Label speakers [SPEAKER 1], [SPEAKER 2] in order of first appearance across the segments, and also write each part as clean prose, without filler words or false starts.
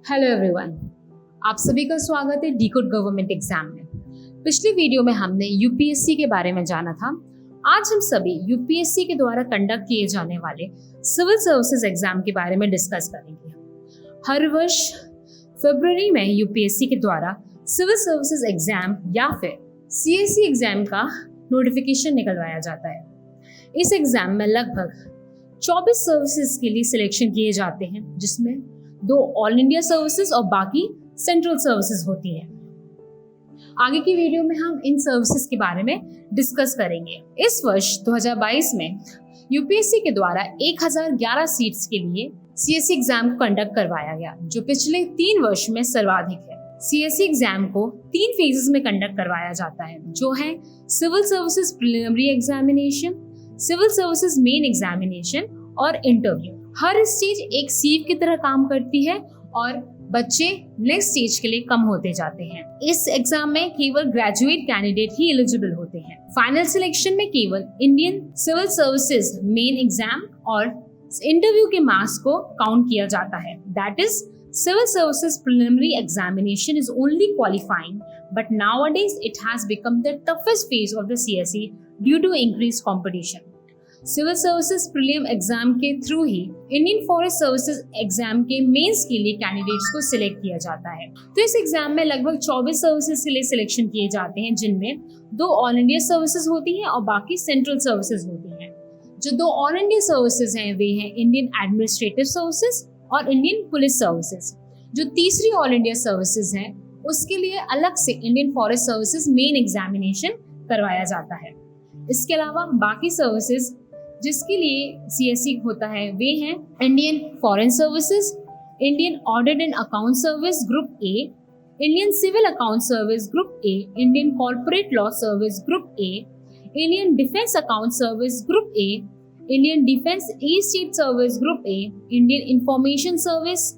[SPEAKER 1] Hello everyone, आप सभी का स्वागत है डीकोड गवर्नमेंट एग्जाम में। पिछली वीडियो में हमने यूपीएससी के बारे में जाना था। आज हम सभी यूपीएससी के द्वारा कंडक्ट किए जाने वाले सिविल सर्विसेज एग्जाम के बारे में डिस्कस करेंगे। हर वर्ष फरवरी में यूपीएससी के द्वारा सिविल सर्विसेज एग्जाम या फिर सीएससी एग्जाम का नोटिफिकेशन निकलवाया जाता है। इस एग्जाम में लगभग 24 सर्विसेज के लिए सिलेक्शन किए जाते हैं, जिसमें 2 ऑल इंडिया सर्विसेज और बाकी सेंट्रल सर्विसेज होती हैं। आगे की वीडियो में हम इन सर्विसेज के बारे में डिस्कस करेंगे। इस वर्ष 2022 में यूपीएससी के द्वारा 1011 सीट्स के लिए सीएससी एग्जाम को कंडक्ट करवाया गया, जो पिछले 3 वर्ष में सर्वाधिक है। सीएससी एग्जाम को 3 फेजेस में कंडक्ट करवाया जाता है, जो है civil services preliminary examination, civil services main examination और इंटरव्यू। हर स्टेज एक सीव की तरह काम करती है और बच्चे नेक्स्ट स्टेज के लिए कम होते जाते हैं। इस एग्जाम में केवल ग्रेजुएट कैंडिडेट ही एलिजिबल होते हैं। फाइनल सिलेक्शन में केवल Indian civil services main exam और इंटरव्यू के मार्क्स को काउंट किया जाता है। That is Civil Services Preliminary Examination is only qualifying, but nowadays it has become the toughest phase of the CSE due to increased competition. Civil services prelim exam के through ही Indian forest services exam के mains के लिए candidates को select किया जाता है। तो इस एग्जाम में लगभग 24 सर्विसेज के लिए सिलेक्शन किए जाते हैं, जिनमें 2 ऑल इंडिया सर्विसेज होती हैं और बाकी सेंट्रल सर्विसेज होती हैं। जो 2 ऑल इंडिया सर्विसेज हैं वे हैं इंडियन एडमिनिस्ट्रेटिव सर्विसेज और इंडियन पुलिस सर्विसेज। जो तीसरी ऑल इंडिया सर्विसेज हैं उसके लिए अलग से Indian forest services main examination करवाया जाता है। इसके अलावा बाकी सर्विसेज जिसके लिए सीएससी होता है वे हैं Indian foreign services, Indian audit and account service group A, Indian civil account service group A, Indian corporate law service group A, Indian defence account service group A, Indian defence estate service group A, Indian information service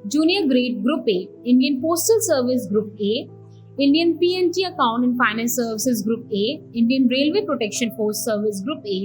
[SPEAKER 1] junior grade group A, Indian postal service group A, Indian PNT account and finance services group A, Indian railway protection force service group A,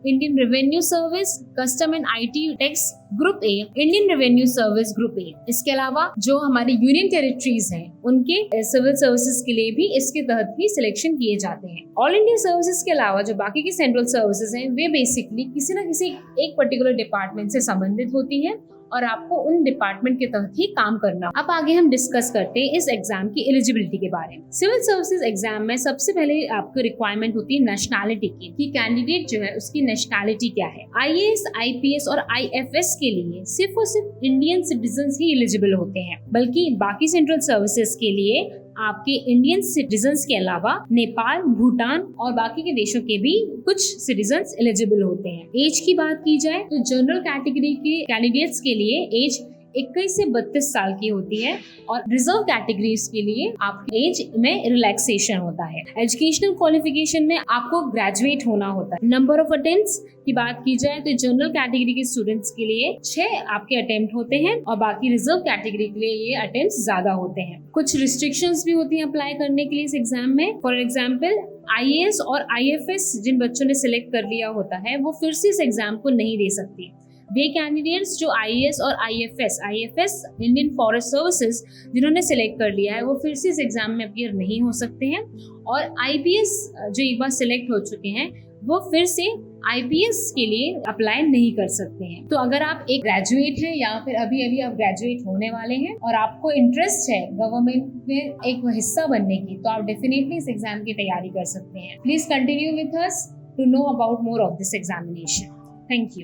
[SPEAKER 1] Indian revenue service custom and IT tax group A, Indian revenue service group ए। इसके अलावा जो हमारे union territories हैं उनके civil services के लिए भी इसके तहत ही सिलेक्शन किए जाते हैं। ऑल इंडिया सर्विसेज के अलावा जो बाकी की सेंट्रल सर्विसेज हैं वे बेसिकली किसी न किसी एक पर्टिकुलर डिपार्टमेंट से संबंधित होती है और आपको उन डिपार्टमेंट के तहत ही काम करना। अब आगे हम डिस्कस करते हैं इस एग्जाम की एलिजिबिलिटी के बारे में। सिविल सर्विसेज एग्जाम में सबसे पहले आपको रिक्वायरमेंट होती है नेशनैलिटी की, कि कैंडिडेट जो है उसकी नेशनैलिटी क्या है। आईएएस, आईपीएस और आईएफएस के लिए सिर्फ और सिर्फ इंडियन सिटीजन ही एलिजिबल होते हैं, बल्कि बाकी सेंट्रल सर्विसेज के लिए आपके इंडियन सिटीजन्स के अलावा नेपाल, भूटान और बाकी के देशों के भी कुछ सिटीजन्स एलिजिबल होते हैं। एज की बात की जाए तो जनरल कैटेगरी के कैंडिडेट्स के लिए एज 21 से 32 साल की होती है और रिजर्व कैटेगरीज के लिए आपकी एज में रिलैक्सेशन होता है। एजुकेशनल क्वालिफिकेशन में आपको ग्रेजुएट होना होता है। नंबर ऑफ अटेम्प्ट्स की बात की जाए तो जनरल कैटेगरी के स्टूडेंट्स के लिए 6 आपके अटेम्प्ट होते हैं और बाकी रिजर्व कैटेगरी के लिए ये अटेम्प्ट्स ज्यादा होते हैं। कुछ रिस्ट्रिक्शंस भी होती हैं अप्लाई करने के लिए इस एग्जाम में। फॉर एग्जाम्पल आईएएस और आईएफएस जिन बच्चों ने सिलेक्ट कर लिया होता है वो फिर से इस एग्जाम को नहीं दे सकती। वे कैंडिडेट्स जो आईएएस और आईएफएस इंडियन फॉरेस्ट सर्विसेज जिन्होंने सिलेक्ट कर लिया है वो फिर से इस एग्जाम में अपीयर नहीं हो सकते हैं, और आईपीएस जो एक बार सिलेक्ट हो चुके हैं वो फिर से आईपीएस के लिए अप्लाई नहीं कर सकते हैं। तो अगर आप एक ग्रेजुएट हैं या फिर अभी अभी आप ग्रेजुएट होने वाले हैं और आपको इंटरेस्ट है गवर्नमेंट में एक हिस्सा बनने की, तो आप डेफिनेटली इस एग्जाम की तैयारी कर सकते हैं। Please continue with us to know about more of this examination. Thank you.